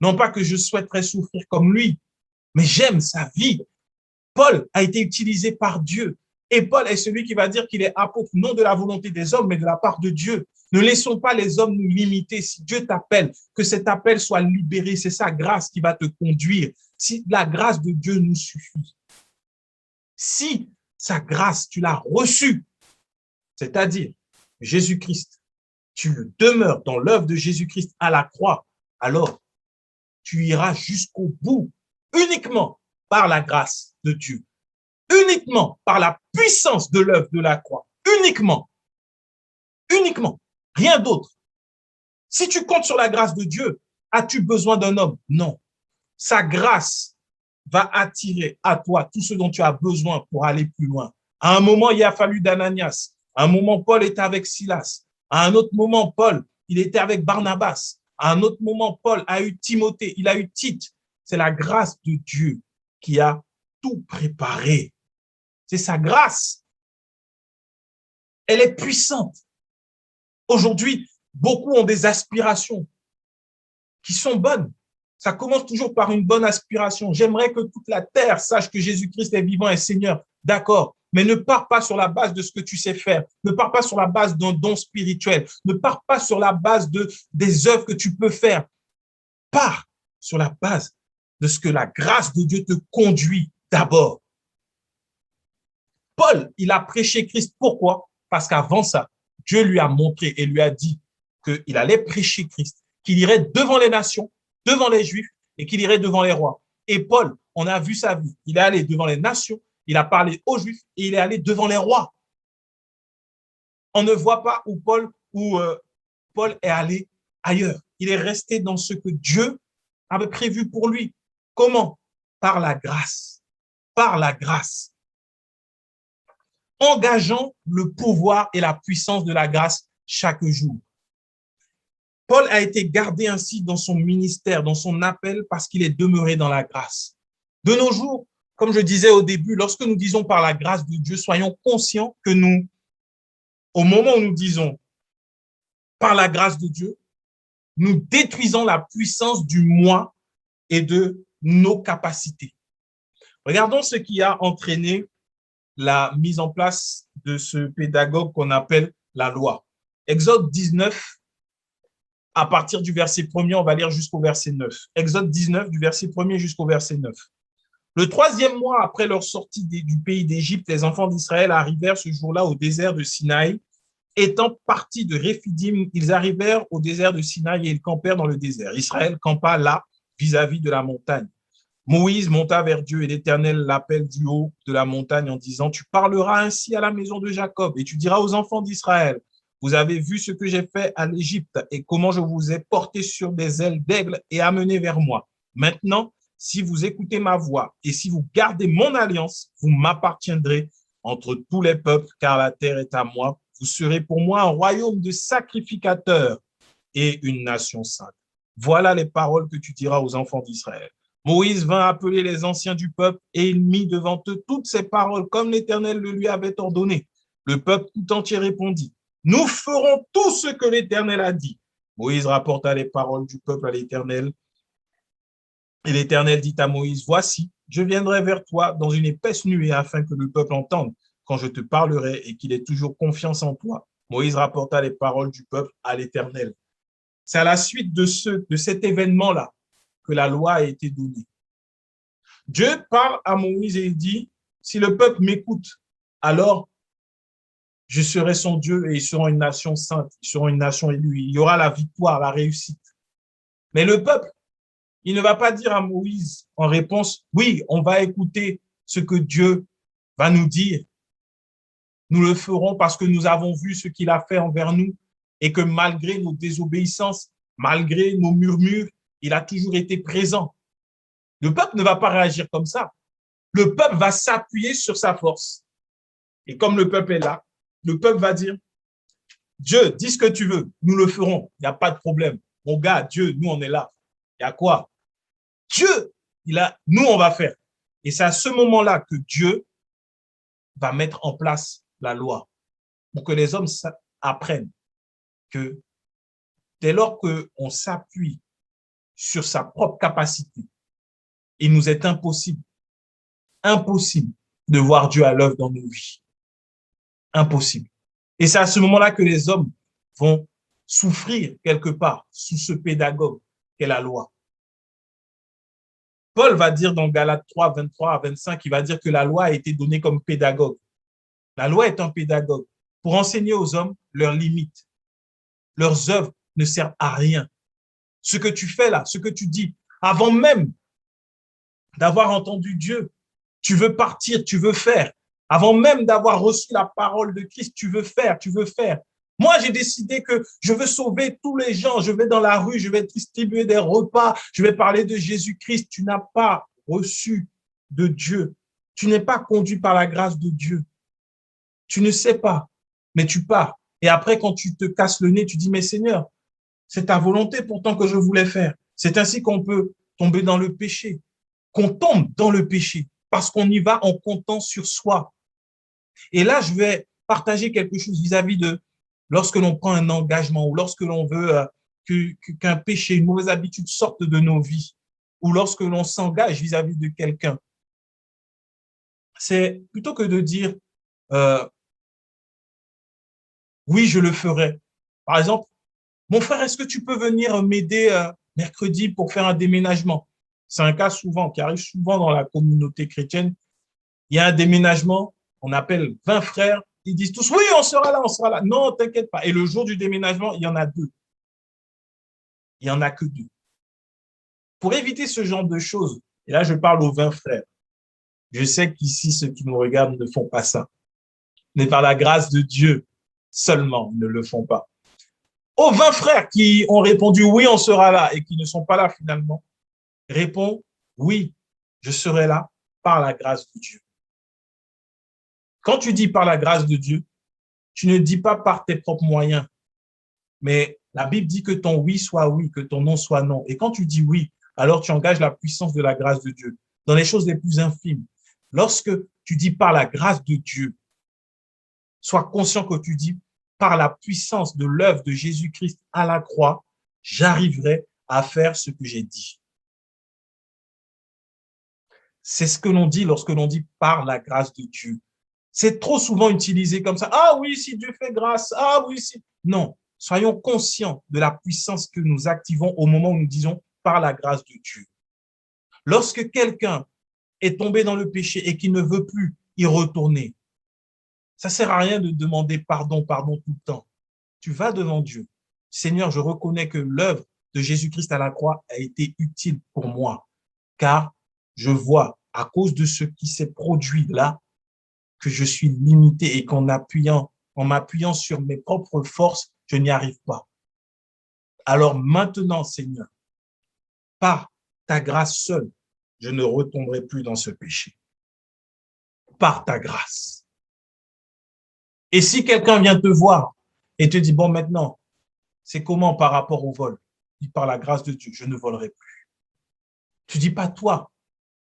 Non pas que je souhaiterais souffrir comme lui, mais j'aime sa vie. Paul a été utilisé par Dieu. Et Paul est celui qui va dire qu'il est apôtre, non de la volonté des hommes, mais de la part de Dieu. Ne laissons pas les hommes nous limiter. Si Dieu t'appelle, que cet appel soit libéré. C'est sa grâce qui va te conduire. Si la grâce de Dieu nous suffit. Si sa grâce, tu l'as reçue, c'est-à-dire Jésus-Christ, tu demeures dans l'œuvre de Jésus-Christ à la croix, alors tu iras jusqu'au bout uniquement par la grâce de Dieu, uniquement par la puissance de l'œuvre de la croix, uniquement, rien d'autre. Si tu comptes sur la grâce de Dieu, as-tu besoin d'un homme? Non. Sa grâce va attirer à toi tout ce dont tu as besoin pour aller plus loin. À un moment, il a fallu d'Ananias. À un moment, Paul était avec Silas. À un autre moment, Paul, il était avec Barnabas. À un autre moment, Paul a eu Timothée, il a eu Tite. C'est la grâce de Dieu qui a tout préparé. C'est sa grâce. Elle est puissante. Aujourd'hui, beaucoup ont des aspirations qui sont bonnes. Ça commence toujours par une bonne aspiration. J'aimerais que toute la terre sache que Jésus-Christ est vivant et Seigneur. D'accord. Mais ne pars pas sur la base de ce que tu sais faire. Ne pars pas sur la base d'un don spirituel. Ne pars pas sur la base des œuvres que tu peux faire. Pars sur la base de ce que la grâce de Dieu te conduit d'abord. Paul, il a prêché Christ. Pourquoi? Parce qu'avant ça, Dieu lui a montré et lui a dit qu'il allait prêcher Christ, qu'il irait devant les nations, devant les Juifs et qu'il irait devant les rois. Et Paul, on a vu sa vie. Il est allé devant les nations, il a parlé aux Juifs et il est allé devant les rois. On ne voit pas où Paul est allé ailleurs. Il est resté dans ce que Dieu avait prévu pour lui. Comment? Par la grâce. Par la grâce. Engageant le pouvoir et la puissance de la grâce chaque jour. Paul a été gardé ainsi dans son ministère, dans son appel, parce qu'il est demeuré dans la grâce. De nos jours, comme je disais au début, lorsque nous disons par la grâce de Dieu, soyons conscients que nous, au moment où nous disons par la grâce de Dieu, nous détruisons la puissance du moi et de nos capacités. Regardons ce qui a entraîné la mise en place de ce pédagogue qu'on appelle la loi. Exode 19, à partir du verset 1er, on va lire jusqu'au verset 9. Exode 19, du verset 1er jusqu'au verset 9. Le 3e mois après leur sortie du pays d'Égypte, les enfants d'Israël arrivèrent ce jour-là au désert de Sinaï. Étant partis de Réphidim, ils arrivèrent au désert de Sinaï et ils campèrent dans le désert. Israël campa là, vis-à-vis de la montagne. Moïse monta vers Dieu et l'Éternel l'appelle du haut de la montagne en disant « Tu parleras ainsi à la maison de Jacob et tu diras aux enfants d'Israël, vous avez vu ce que j'ai fait à l'Égypte et comment je vous ai porté sur des ailes d'aigle et amené vers moi. Maintenant, si vous écoutez ma voix et si vous gardez mon alliance, vous m'appartiendrez entre tous les peuples, car la terre est à moi. Vous serez pour moi un royaume de sacrificateurs et une nation sainte. Voilà les paroles que tu diras aux enfants d'Israël. Moïse vint appeler les anciens du peuple et il mit devant eux toutes ces paroles comme l'Éternel le lui avait ordonné. Le peuple tout entier répondit, « Nous ferons tout ce que l'Éternel a dit. » Moïse rapporta les paroles du peuple à l'Éternel. Et l'Éternel dit à Moïse, « Voici, je viendrai vers toi dans une épaisse nuée afin que le peuple entende quand je te parlerai et qu'il ait toujours confiance en toi. » Moïse rapporta les paroles du peuple à l'Éternel. C'est à la suite de cet événement-là que la loi a été donnée. Dieu parle à Moïse et il dit, si le peuple m'écoute, alors je serai son Dieu et ils seront une nation sainte, ils seront une nation élue. Il y aura la victoire, la réussite. Mais le peuple, il ne va pas dire à Moïse en réponse, oui, on va écouter ce que Dieu va nous dire. Nous le ferons parce que nous avons vu ce qu'il a fait envers nous et que malgré nos désobéissances, malgré nos murmures, il a toujours été présent. Le peuple ne va pas réagir comme ça. Le peuple va s'appuyer sur sa force. Et comme le peuple est là, le peuple va dire, Dieu, dis ce que tu veux, nous le ferons, il n'y a pas de problème. Mon gars, Dieu, nous on est là. Il y a quoi? Dieu, nous on va faire. Et c'est à ce moment-là que Dieu va mettre en place la loi pour que les hommes apprennent que dès lors qu'on s'appuie sur sa propre capacité, il nous est impossible de voir Dieu à l'œuvre dans nos vies. Impossible. Et c'est à ce moment-là que les hommes vont souffrir quelque part sous ce pédagogue qu'est la loi. Paul va dire dans Galates 3, 23 à 25, il va dire que la loi a été donnée comme pédagogue. La loi est un pédagogue pour enseigner aux hommes leurs limites. Leurs œuvres ne servent à rien. Ce que tu fais là, ce que tu dis, avant même d'avoir entendu Dieu, tu veux partir, tu veux faire. Avant même d'avoir reçu la parole de Christ, tu veux faire. Moi, j'ai décidé que je veux sauver tous les gens. Je vais dans la rue, je vais distribuer des repas, je vais parler de Jésus-Christ. Tu n'as pas reçu de Dieu. Tu n'es pas conduit par la grâce de Dieu. Tu ne sais pas, mais tu pars. Et après, quand tu te casses le nez, tu dis, mais Seigneur, c'est ta volonté pourtant que je voulais faire. C'est ainsi qu'on peut tomber dans le péché, qu'on tombe dans le péché, parce qu'on y va en comptant sur soi. Et là, je vais partager quelque chose vis-à-vis de lorsque l'on prend un engagement ou lorsque l'on veut qu'un péché, une mauvaise habitude sorte de nos vies, ou lorsque l'on s'engage vis-à-vis de quelqu'un. C'est plutôt que de dire oui, je le ferai. Par exemple, mon frère, est-ce que tu peux venir m'aider mercredi pour faire un déménagement? C'est un cas qui arrive souvent dans la communauté chrétienne. Il y a un déménagement, on appelle 20 frères, ils disent tous, oui, on sera là, on sera là. Non, t'inquiète pas. Et le jour du déménagement, il y en a 2. Il n'y en a que 2. Pour éviter ce genre de choses, et là, je parle aux 20 frères, je sais qu'ici, ceux qui nous regardent ne font pas ça. Mais par la grâce de Dieu seulement, ils ne le font pas. Aux 20 frères qui ont répondu oui, on sera là et qui ne sont pas là finalement, réponds oui, je serai là par la grâce de Dieu. Quand tu dis par la grâce de Dieu, tu ne dis pas par tes propres moyens, mais la Bible dit que ton oui soit oui, que ton non soit non. Et quand tu dis oui, alors tu engages la puissance de la grâce de Dieu dans les choses les plus infimes. Lorsque tu dis par la grâce de Dieu, sois conscient que tu dis par la puissance de l'œuvre de Jésus-Christ à la croix, j'arriverai à faire ce que j'ai dit. C'est ce que l'on dit lorsque l'on dit par la grâce de Dieu. C'est trop souvent utilisé comme ça. Ah oui, si Dieu fait grâce. Ah oui, si. Non, soyons conscients de la puissance que nous activons au moment où nous disons par la grâce de Dieu. Lorsque quelqu'un est tombé dans le péché et qu'il ne veut plus y retourner, ça ne sert à rien de demander pardon tout le temps. Tu vas devant Dieu. Seigneur, je reconnais que l'œuvre de Jésus-Christ à la croix a été utile pour moi, car je vois, à cause de ce qui s'est produit là, que je suis limité et en m'appuyant sur mes propres forces, je n'y arrive pas. Alors maintenant, Seigneur, par ta grâce seule, je ne retomberai plus dans ce péché. Par ta grâce. Et si quelqu'un vient te voir et te dit, bon, maintenant, c'est comment par rapport au vol? Dis, par la grâce de Dieu, je ne volerai plus. Tu dis pas toi.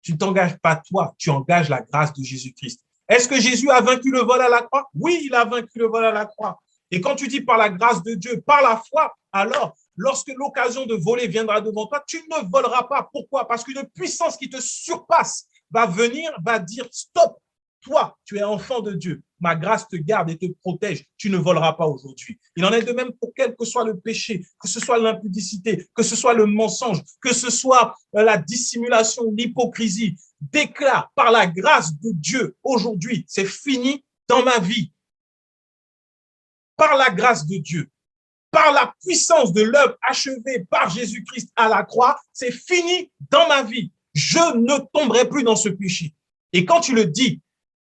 Tu ne t'engages pas toi, tu engages la grâce de Jésus-Christ. Est-ce que Jésus a vaincu le vol à la croix? Oui, il a vaincu le vol à la croix. Et quand tu dis par la grâce de Dieu, par la foi, alors, lorsque l'occasion de voler viendra devant toi, tu ne voleras pas. Pourquoi? Parce qu'une puissance qui te surpasse va venir, va dire stop. Toi, tu es enfant de Dieu. Ma grâce te garde et te protège. Tu ne voleras pas aujourd'hui. Il en est de même pour quel que soit le péché, que ce soit l'impudicité, que ce soit le mensonge, que ce soit la dissimulation, l'hypocrisie. Déclare par la grâce de Dieu aujourd'hui, c'est fini dans ma vie. Par la grâce de Dieu, par la puissance de l'œuvre achevée par Jésus-Christ à la croix, c'est fini dans ma vie. Je ne tomberai plus dans ce péché. Et quand tu le dis,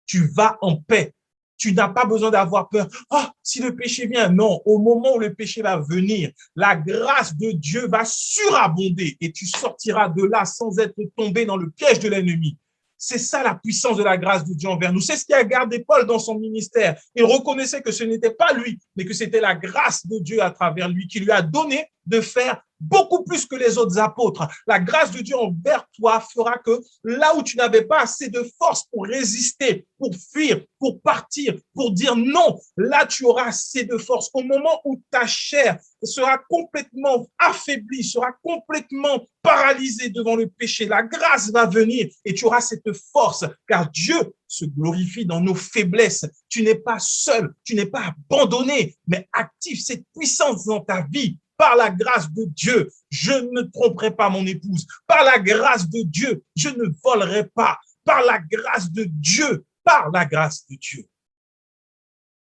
tu vas en paix. Tu n'as pas besoin d'avoir peur. Ah, si le péché vient, non. Au moment où le péché va venir, la grâce de Dieu va surabonder et tu sortiras de là sans être tombé dans le piège de l'ennemi. C'est ça la puissance de la grâce de Dieu envers nous. C'est ce qui a gardé Paul dans son ministère. Il reconnaissait que ce n'était pas lui, mais que c'était la grâce de Dieu à travers lui qui lui a donné de faire beaucoup plus que les autres apôtres. La grâce de Dieu envers toi fera que là où tu n'avais pas assez de force pour résister, pour fuir, pour partir, pour dire non, là tu auras assez de force. Au moment où ta chair sera complètement affaiblie, sera complètement paralysée devant le péché, la grâce va venir et tu auras cette force, car Dieu se glorifie dans nos faiblesses. Tu n'es pas seul, tu n'es pas abandonné, mais active cette puissance dans ta vie. Par la grâce de Dieu, je ne tromperai pas mon épouse. Par la grâce de Dieu, je ne volerai pas. Par la grâce de Dieu, par la grâce de Dieu.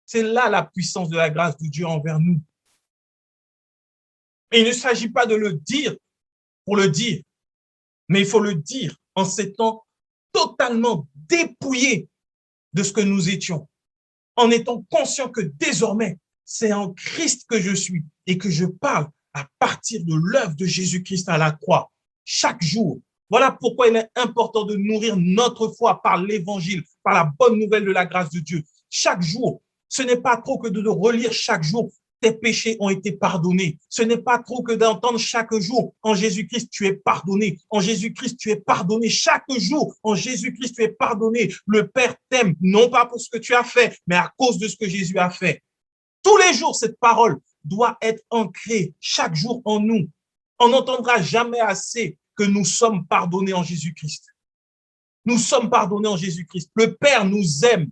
C'est là la puissance de la grâce de Dieu envers nous. Et il ne s'agit pas de le dire pour le dire, mais il faut le dire en s'étant totalement dépouillé de ce que nous étions, en étant conscient que désormais, c'est en Christ que je suis et que je parle à partir de l'œuvre de Jésus-Christ à la croix, chaque jour. Voilà pourquoi il est important de nourrir notre foi par l'évangile, par la bonne nouvelle de la grâce de Dieu. Chaque jour, ce n'est pas trop que de le relire chaque jour. Tes péchés ont été pardonnés. Ce n'est pas trop que d'entendre chaque jour, en Jésus-Christ, tu es pardonné. En Jésus-Christ, tu es pardonné. Chaque jour, en Jésus-Christ, tu es pardonné. Le Père t'aime, non pas pour ce que tu as fait, mais à cause de ce que Jésus a fait. Tous les jours, cette parole doit être ancrée chaque jour en nous. On n'entendra jamais assez que nous sommes pardonnés en Jésus-Christ. Nous sommes pardonnés en Jésus-Christ. Le Père nous aime.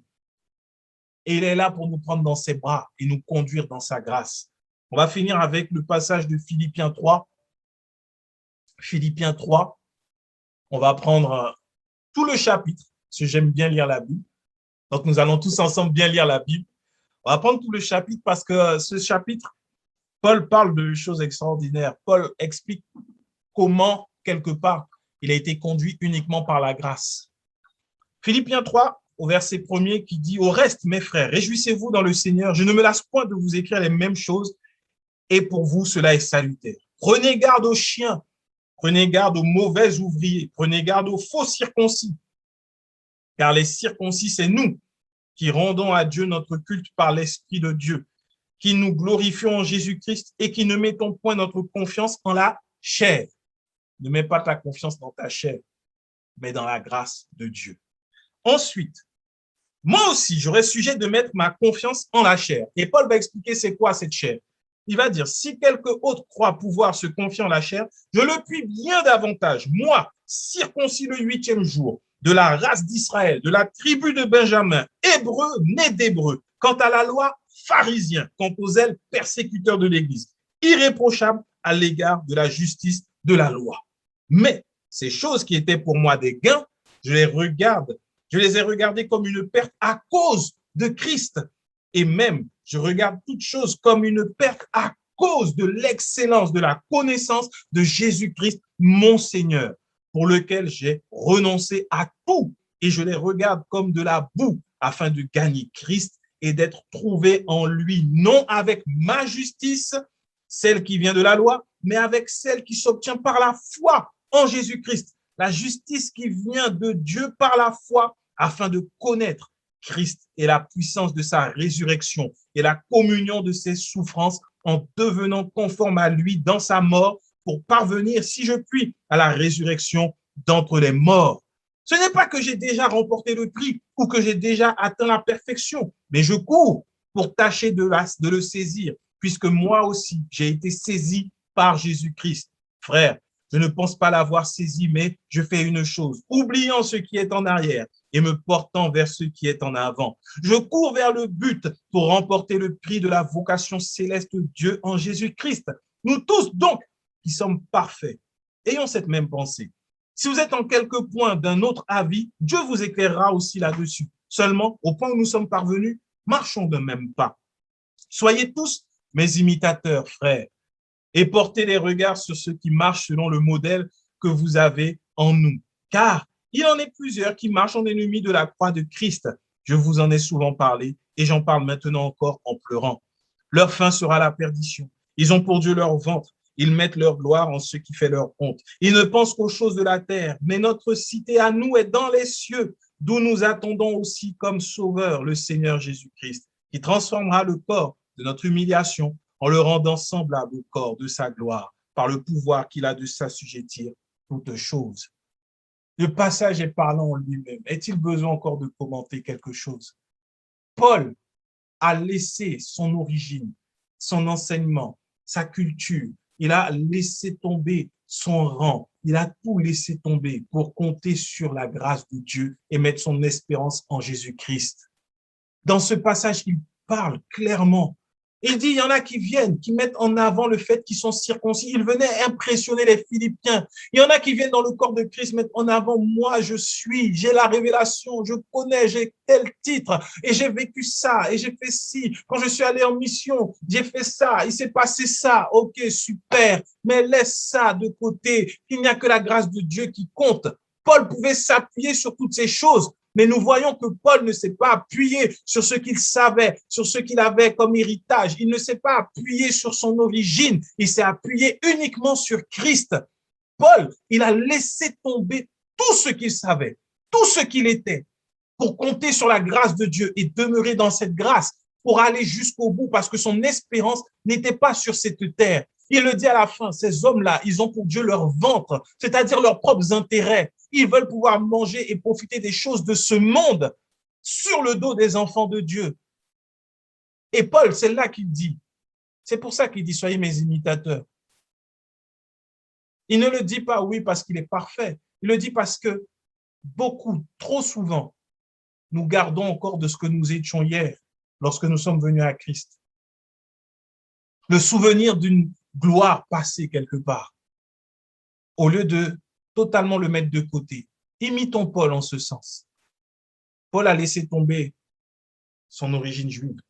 Et il est là pour nous prendre dans ses bras et nous conduire dans sa grâce. On va finir avec le passage de Philippiens 3. Philippiens 3, on va prendre tout le chapitre, parce que j'aime bien lire la Bible. Donc, nous allons tous ensemble bien lire la Bible. On va prendre tout le chapitre parce que ce chapitre, Paul parle de choses extraordinaires. Paul explique comment, quelque part, il a été conduit uniquement par la grâce. Philippiens 3, au verset 1er, qui dit « Au reste, mes frères, réjouissez-vous dans le Seigneur. Je ne me lasse point de vous écrire les mêmes choses, et pour vous, cela est salutaire. Prenez garde aux chiens, prenez garde aux mauvais ouvriers, prenez garde aux faux circoncis, car les circoncis, c'est nous qui rendons à Dieu notre culte par l'Esprit de Dieu, qui nous glorifions en Jésus-Christ et qui ne mettons point notre confiance en la chair. Ne mets pas ta confiance dans ta chair, mais dans la grâce de Dieu. Ensuite, moi aussi, j'aurais sujet de mettre ma confiance en la chair. Et Paul va expliquer c'est quoi cette chair. Il va dire, si quelque autre croit pouvoir se confier en la chair, je le puis bien davantage. Moi, circoncis le 8e jour, de la race d'Israël, de la tribu de Benjamin, hébreu, né d'hébreu, quant à la loi, pharisien, quant aux ailes, persécuteurs de l'Église, irréprochable à l'égard de la justice de la loi. Mais ces choses qui étaient pour moi des gains, je les ai regardées comme une perte à cause de Christ. Et même, je regarde toutes choses comme une perte à cause de l'excellence de la connaissance de Jésus-Christ, mon Seigneur, pour lequel j'ai renoncé à tout et je les regarde comme de la boue afin de gagner Christ et d'être trouvé en lui, non avec ma justice, celle qui vient de la loi, mais avec celle qui s'obtient par la foi en Jésus-Christ, la justice qui vient de Dieu par la foi afin de connaître Christ et la puissance de sa résurrection et la communion de ses souffrances en devenant conforme à lui dans sa mort pour parvenir, si je puis, à la résurrection d'entre les morts. Ce n'est pas que j'ai déjà remporté le prix ou que j'ai déjà atteint la perfection, mais je cours pour tâcher de le saisir, puisque moi aussi, j'ai été saisi par Jésus-Christ. Frère, je ne pense pas l'avoir saisi, mais je fais une chose, oubliant ce qui est en arrière et me portant vers ce qui est en avant. Je cours vers le but pour remporter le prix de la vocation céleste de Dieu en Jésus-Christ. Nous tous, donc, qui sommes parfaits, ayons cette même pensée. Si vous êtes en quelque point d'un autre avis, Dieu vous éclairera aussi là-dessus. Seulement, au point où nous sommes parvenus, marchons de même pas. Soyez tous mes imitateurs, frères, et portez les regards sur ceux qui marchent selon le modèle que vous avez en nous. Car il en est plusieurs qui marchent en ennemis de la croix de Christ. Je vous en ai souvent parlé et j'en parle maintenant encore en pleurant. Leur fin sera la perdition. Ils ont pour Dieu leur ventre. Ils mettent leur gloire en ce qui fait leur honte. Ils ne pensent qu'aux choses de la terre, mais notre cité à nous est dans les cieux, d'où nous attendons aussi comme sauveur le Seigneur Jésus-Christ, qui transformera le corps de notre humiliation en le rendant semblable au corps de sa gloire, par le pouvoir qu'il a de s'assujettir toutes choses. Le passage est parlant en lui-même. Est-il besoin encore de commenter quelque chose? Paul a laissé son origine, son enseignement, sa culture. Il a laissé tomber son rang. Il a tout laissé tomber pour compter sur la grâce de Dieu et mettre son espérance en Jésus-Christ. Dans ce passage, il parle clairement. Il dit, il y en a qui viennent, qui mettent en avant le fait qu'ils sont circoncis. Il venait impressionner les Philippiens. Il y en a qui viennent dans le corps de Christ mettre en avant, moi je suis, j'ai la révélation, je connais, j'ai tel titre et j'ai vécu ça et j'ai fait ci. Quand je suis allé en mission, j'ai fait ça, il s'est passé ça. Ok, super, mais laisse ça de côté. Il n'y a que la grâce de Dieu qui compte. Paul pouvait s'appuyer sur toutes ces choses. Mais nous voyons que Paul ne s'est pas appuyé sur ce qu'il savait, sur ce qu'il avait comme héritage. Il ne s'est pas appuyé sur son origine. Il s'est appuyé uniquement sur Christ. Paul, il a laissé tomber tout ce qu'il savait, tout ce qu'il était, pour compter sur la grâce de Dieu et demeurer dans cette grâce, pour aller jusqu'au bout, parce que son espérance n'était pas sur cette terre. Il le dit à la fin, ces hommes-là, ils ont pour Dieu leur ventre, c'est-à-dire leurs propres intérêts. Ils veulent pouvoir manger et profiter des choses de ce monde sur le dos des enfants de Dieu. Et Paul, c'est là qu'il dit, c'est pour ça qu'il dit, soyez mes imitateurs. Il ne le dit pas, oui, parce qu'il est parfait. Il le dit parce que beaucoup, trop souvent, nous gardons encore de ce que nous étions hier, lorsque nous sommes venus à Christ. Le souvenir d'une gloire passée quelque part, au lieu de totalement le mettre de côté. Imitons Paul en ce sens. Paul a laissé tomber son origine juive,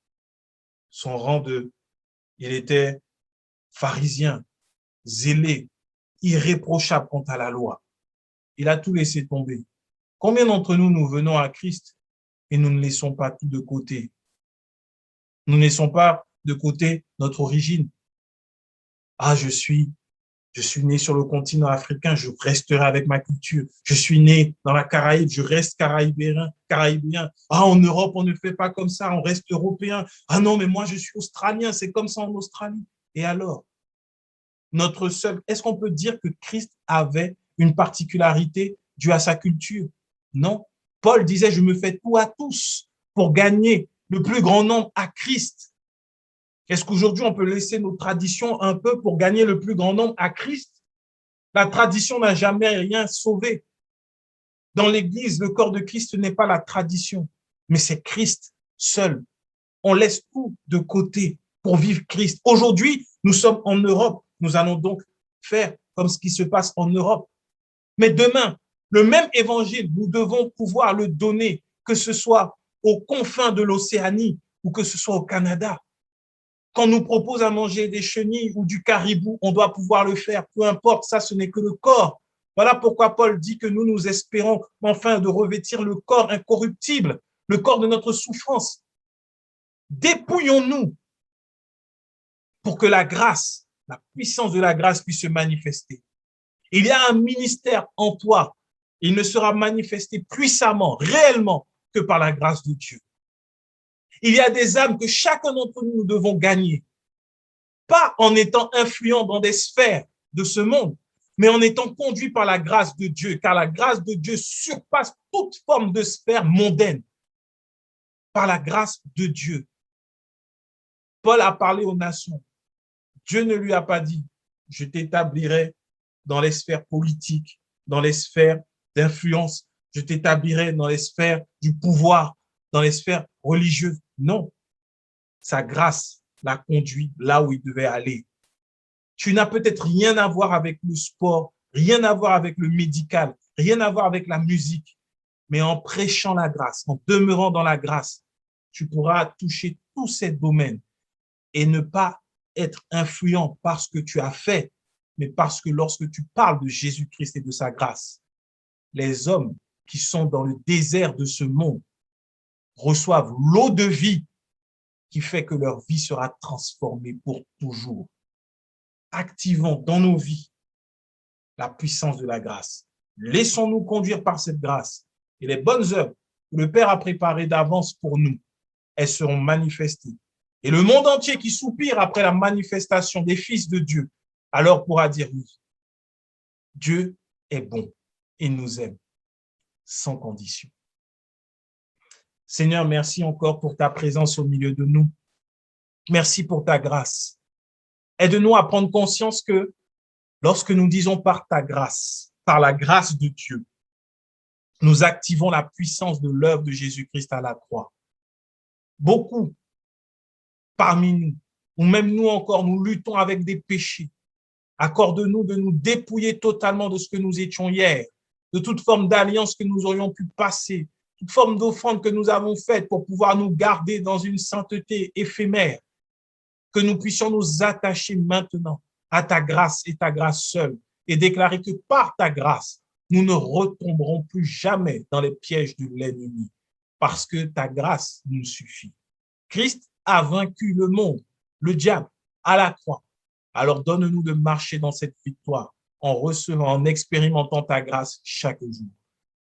son rang de... Il était pharisien, zélé, irréprochable quant à la loi. Il a tout laissé tomber. Combien d'entre nous, nous venons à Christ et nous ne laissons pas tout de côté? Nous ne laissons pas de côté notre origine. Ah, je suis né sur le continent africain, je resterai avec ma culture. Je suis né dans la Caraïbe, je reste caribéen. Ah, en Europe, on ne fait pas comme ça, on reste européen. Ah non, mais moi, je suis australien, c'est comme ça en Australie. Et alors, est-ce qu'on peut dire que Christ avait une particularité due à sa culture? Non. Paul disait, je me fais tout à tous pour gagner le plus grand nombre à Christ. Est-ce qu'aujourd'hui, on peut laisser nos traditions un peu pour gagner le plus grand nombre à Christ? La tradition n'a jamais rien sauvé. Dans l'Église, le corps de Christ n'est pas la tradition, mais c'est Christ seul. On laisse tout de côté pour vivre Christ. Aujourd'hui, nous sommes en Europe. Nous allons donc faire comme ce qui se passe en Europe. Mais demain, le même évangile, nous devons pouvoir le donner, que ce soit aux confins de l'Océanie ou que ce soit au Canada. Quand on nous propose à manger des chenilles ou du caribou, on doit pouvoir le faire. Peu importe, ça, ce n'est que le corps. Voilà pourquoi Paul dit que nous espérons enfin de revêtir le corps incorruptible, le corps de notre souffrance. Dépouillons-nous pour que la grâce, la puissance de la grâce puisse se manifester. Il y a un ministère en toi. Il ne sera manifesté puissamment, réellement, que par la grâce de Dieu. Il y a des âmes que chacun d'entre nous devons gagner, pas en étant influents dans des sphères de ce monde, mais en étant conduits par la grâce de Dieu, car la grâce de Dieu surpasse toute forme de sphère mondaine. Par la grâce de Dieu. Paul a parlé aux nations. Dieu ne lui a pas dit, je t'établirai dans les sphères politiques, dans les sphères d'influence, je t'établirai dans les sphères du pouvoir, dans les sphères religieuses. Non, sa grâce l'a conduit là où il devait aller. Tu n'as peut-être rien à voir avec le sport, rien à voir avec le médical, rien à voir avec la musique, mais en prêchant la grâce, en demeurant dans la grâce, tu pourras toucher tous ces domaines et ne pas être influent par ce que tu as fait, mais parce que lorsque tu parles de Jésus-Christ et de sa grâce, les hommes qui sont dans le désert de ce monde reçoivent l'eau de vie qui fait que leur vie sera transformée pour toujours. Activons dans nos vies la puissance de la grâce. Laissons-nous conduire par cette grâce et les bonnes œuvres que le Père a préparées d'avance pour nous, elles seront manifestées. Et le monde entier qui soupire après la manifestation des fils de Dieu alors pourra dire oui. Dieu est bon et nous aime sans condition. Seigneur, merci encore pour ta présence au milieu de nous. Merci pour ta grâce. Aide-nous à prendre conscience que lorsque nous disons par ta grâce, par la grâce de Dieu, nous activons la puissance de l'œuvre de Jésus-Christ à la croix. Beaucoup parmi nous, ou même nous encore, nous luttons avec des péchés. Accorde-nous de nous dépouiller totalement de ce que nous étions hier, de toute forme d'alliance que nous aurions pu passer, toute forme d'offrande que nous avons faite pour pouvoir nous garder dans une sainteté éphémère, que nous puissions nous attacher maintenant à ta grâce et ta grâce seule et déclarer que par ta grâce, nous ne retomberons plus jamais dans les pièges de l'ennemi parce que ta grâce nous suffit. Christ a vaincu le monde, le diable, à la croix. Alors donne-nous de marcher dans cette victoire en recevant, en expérimentant ta grâce chaque jour.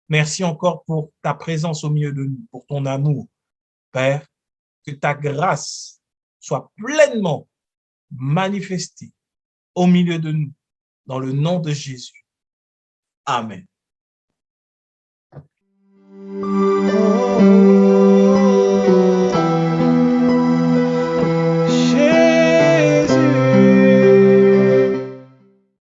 Merci encore pour ta présence au milieu de nous, pour ton amour. Père, que ta grâce soit pleinement manifestée au milieu de nous, dans le nom de Jésus. Amen.